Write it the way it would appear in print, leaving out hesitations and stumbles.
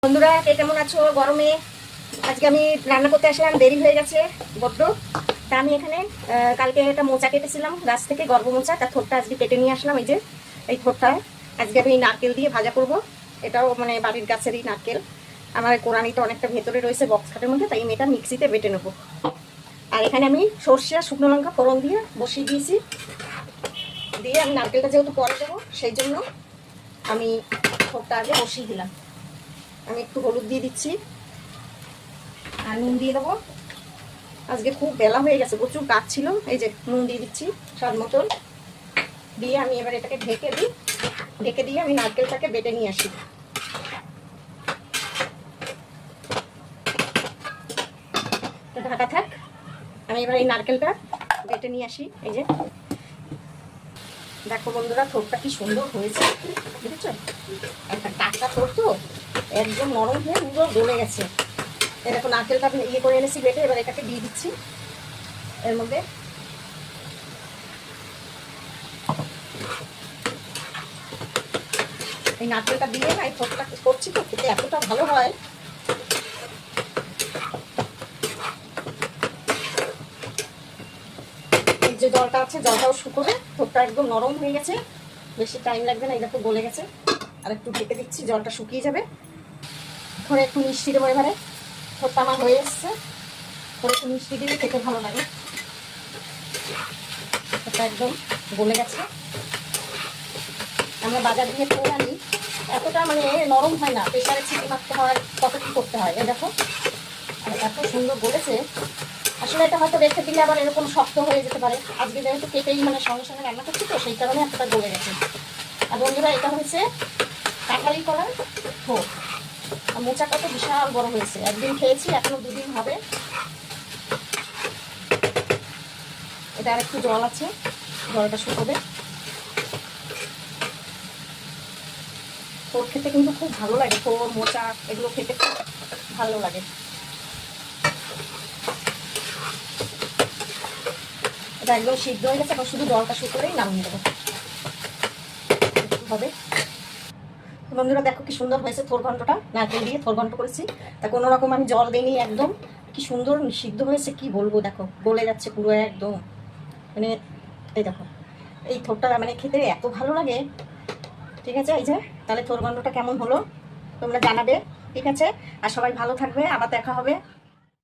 বন্ধুরা, কে কেমন আছো? গরমে আজকে আমি রান্না করতে আসলাম, দেরি হয়ে গেছে বড্ড। তা আমি এখানে কালকে একটা মোচা কেটেছিলাম গাছ থেকে, গর্ব মোচা, তার থোরটা আজকে কেটে নিয়ে আসলাম। এই যে এই থোরটা আজকে আমি নারকেল দিয়ে ভাজা করব। এটাও মানে বাড়ির গাছেরই নারকেল। আমার কোরানিটা অনেকটা ভেতরে রয়েছে বক্স খাটের মধ্যে, তাই আমি এটা মিক্সিতে বেটে নেব। আর এখানে আমি সর্ষে আর শুকনো লঙ্কা ফোড়ন দিয়ে বসিয়ে দিয়েছি। দিয়ে আমি নারকেলটা যেহেতু পরে দেবো, সেই জন্য আমি থোরটা আগে বসিয়ে দিলাম। আমি একটু হলুদ দিয়ে দিচ্ছি আর নুন দিয়ে দেবো। আজকে খুব বেলা হয়ে গেছে, প্রচুর কাজ ছিল। এই যে নুন দিয়ে দিচ্ছি স্বাদ মতন। দিয়ে আমি এবার এটাকে ঢেকে দিই। ঢেকে দিয়ে আমি নারকেলটাকে বেটে নিয়ে আসি। ঢাকা থাক, আমি এবার এই নারকেলটা বেটে নিয়ে আসি। এই যে দেখো বন্ধুরা, থোরটা কি সুন্দর হয়েছে, বুঝেছ? একটা টাটকা থোর তো, একদম নরম হয়ে পুরো গলে গেছে। এই দেখো নারকেলটা ইয়ে করে এনেছি বেটে, এবার এটাকে দিয়ে দিচ্ছি এর মধ্যে। এই নারকেলটা দিয়ে না এই থোরটা করছি তো, খেতে এতটা ভালো হয়। এই যে জলটা আছে, জলটাও শুকোবে, থোরটা একদম নরম হয়ে গেছে, বেশি টাইম লাগবে না। এই দেখো গলে গেছে। আর একটু ঢেকে দিচ্ছি, জলটা শুকিয়ে যাবে। ধরে একটু মিষ্টি দেবো এবারে। থোরটা আমার হয়ে এসছে, ধরে একটু মিষ্টি দিলে খেতে ভালো লাগে। থোরটা একদম গলে গেছে। আমরা বাজার দিয়ে থোর আনি, এতটা মানে নরম হয় না, প্রেসারে ছিটি মারতে হয়, কত কি করতে হয়। এই দেখো আর এত সুন্দর গলেছে। আসলে এটা হয়তো রেখে দিলে আবার এরকম শক্ত হয়ে যেতে পারে। আজকে যেহেতু কেটেই মানে সঙ্গে সঙ্গে রান্না করছি তো, সেই কারণে এতটা গলে গেছে। আর বন্ধুরা, এটা হচ্ছে কাঁঠালি কলার থোর। আর মোচাটা তো বিশাল বড় হয়েছে, একদিন খেয়েছি, এখনো 2 দিন হবে। এটা আর একটু জল আছে, জলটা শুকোবে। থোর খেতে কিন্তু খুব ভালো লাগে, থোর মোচা এগুলো খেতে খুব ভালো লাগে। এটা একদম সিদ্ধ হয়ে গেছে, এখন শুধু জলটা শুকোলেই নামিয়ে দেবো হবে। বন্ধুরা দেখো কি সুন্দর হয়েছে থোর ঘন্টটা, নারকেল দিয়ে থোর ঘন্ট করেছি। তা কোনো রকম আমি জল দিইনি, একদম কি সুন্দর সিদ্ধ হয়েছে কি বলবো। দেখো গলে যাচ্ছে পুরো একদম, মানে এই দেখো এই থোরটা মানে খেতে এত ভালো লাগে। ঠিক আছে, এই যে তাহলে থোর ঘন্টটা কেমন হলো তোমরা জানাবে। ঠিক আছে, আর সবাই ভালো থাকবে, আবার দেখা হবে।